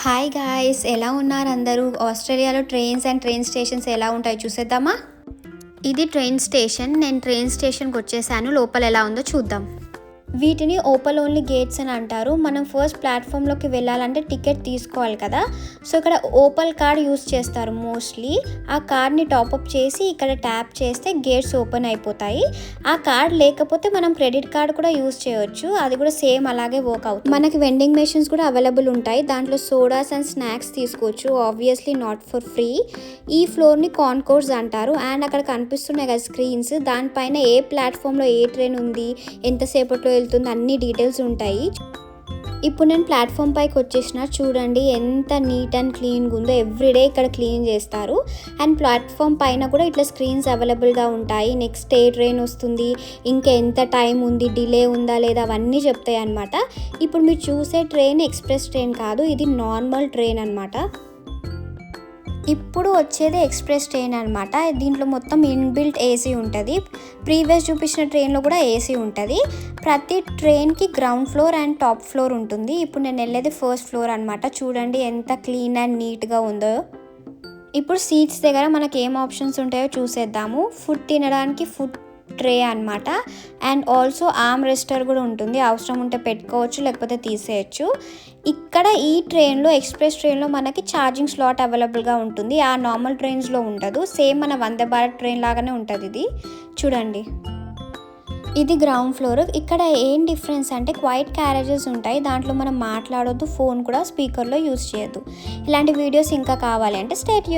Hi guys, ఎలా ఉన్నారు అందరూ? ఆస్ట్రేలియాలో ట్రైన్స్ అండ్ ట్రైన్ స్టేషన్స్ ఎలా ఉంటాయో చూసేద్దామా? ఇది ట్రైన్ స్టేషన్. నేను ట్రైన్ స్టేషన్కి వచ్చేసాను. లోపల ఎలా ఉందో చూద్దాం. వీటిని ఓపల్ ఓన్లీ గేట్స్ అని అంటారు. మనం ఫస్ట్ ప్లాట్ఫామ్లోకి వెళ్ళాలంటే టికెట్ తీసుకోవాలి కదా. సో ఇక్కడ ఓపల్ కార్డ్ యూస్ చేస్తారు మోస్ట్లీ. ఆ కార్డ్ని టాప్అప్ చేసి ఇక్కడ ట్యాప్ చేస్తే గేట్స్ ఓపెన్ అయిపోతాయి. ఆ కార్డ్ లేకపోతే మనం క్రెడిట్ కార్డ్ కూడా యూస్ చేయవచ్చు. అది కూడా సేమ్ అలాగే వర్క్ అవుతుంది. మనకి వెండింగ్ మెషిన్స్ కూడా అవైలబుల్ ఉంటాయి. దాంట్లో సోడాస్ అండ్ స్నాక్స్ తీసుకోవచ్చు. Obviously not for free. ఈ ఫ్లోర్ని కాన్కోర్స్ అంటారు. అండ్ అక్కడ కనిపిస్తున్నాయి కదా స్క్రీన్స్, దానిపైన ఏ ప్లాట్ఫామ్లో ఏ ట్రైన్ ఉంది, ఎంతసేపట్లో వెళ్తుంది, అన్ని డీటెయిల్స్ ఉంటాయి. ఇప్పుడు నేను ప్లాట్ఫామ్ పైకి వచ్చేసిన. చూడండి ఎంత నీట్ అండ్ క్లీన్గా ఉందో. ఎవ్రీడే ఇక్కడ క్లీన్ చేస్తారు. అండ్ ప్లాట్ఫామ్ పైన కూడా ఇట్లా స్క్రీన్స్ అవైలబుల్గా ఉంటాయి. నెక్స్ట్ ఏ ట్రైన్ వస్తుంది, ఇంకా ఎంత టైం ఉంది, డిలే ఉందా లేదా, అవన్నీ చెప్తాయి అన్నమాట. ఇప్పుడు మీరు చూసే ట్రైన్ ఎక్స్ప్రెస్ ట్రైన్ కాదు, ఇది నార్మల్ ట్రైన్ అనమాట. ఇప్పుడు వచ్చేది ఎక్స్ప్రెస్ ట్రైన్ అనమాట. దీంట్లో మొత్తం ఇన్బిల్ట్ ఏసీ ఉంటుంది. ప్రీవియస్ చూపించిన ట్రైన్లో కూడా ఏసీ ఉంటుంది. ప్రతి ట్రైన్కి ground floor and top floor ఉంటుంది. ఇప్పుడు నేను వెళ్ళేది ఫస్ట్ ఫ్లోర్ అనమాట. చూడండి ఎంత క్లీన్ అండ్ నీట్గా ఉందో. ఇప్పుడు సీట్స్ దగ్గర మనకి ఏం ఆప్షన్స్ ఉంటాయో చూసేద్దాము. ఫుడ్ తినడానికి ఫుడ్ ట్రే అనమాట. అండ్ ఆల్సో ఆర్మ్ రెస్టర్ కూడా ఉంటుంది. అవసరం ఉంటే పెట్టుకోవచ్చు, లేకపోతే తీసేయచ్చు. ఇక్కడ ఈ ట్రైన్లో, ఎక్స్ప్రెస్ ట్రైన్లో మనకి ఛార్జింగ్ స్లాట్ అవైలబుల్గా ఉంటుంది. ఆ నార్మల్ ట్రైన్స్లో ఉండదు. సేమ్ మన వందే భారత్ ట్రైన్ లాగానే ఉంటుంది ఇది. చూడండి, ఇది గ్రౌండ్ ఫ్లోర్. ఇక్కడ ఏం డిఫరెన్స్ అంటే క్వైట్ క్యారేజెస్ ఉంటాయి. దాంట్లో మనం మాట్లాడొద్దు, ఫోన్ కూడా స్పీకర్లో యూజ్ చేయొద్దు. ఇలాంటి వీడియోస్ ఇంకా కావాలి అంటే స్టే ట్యూన్.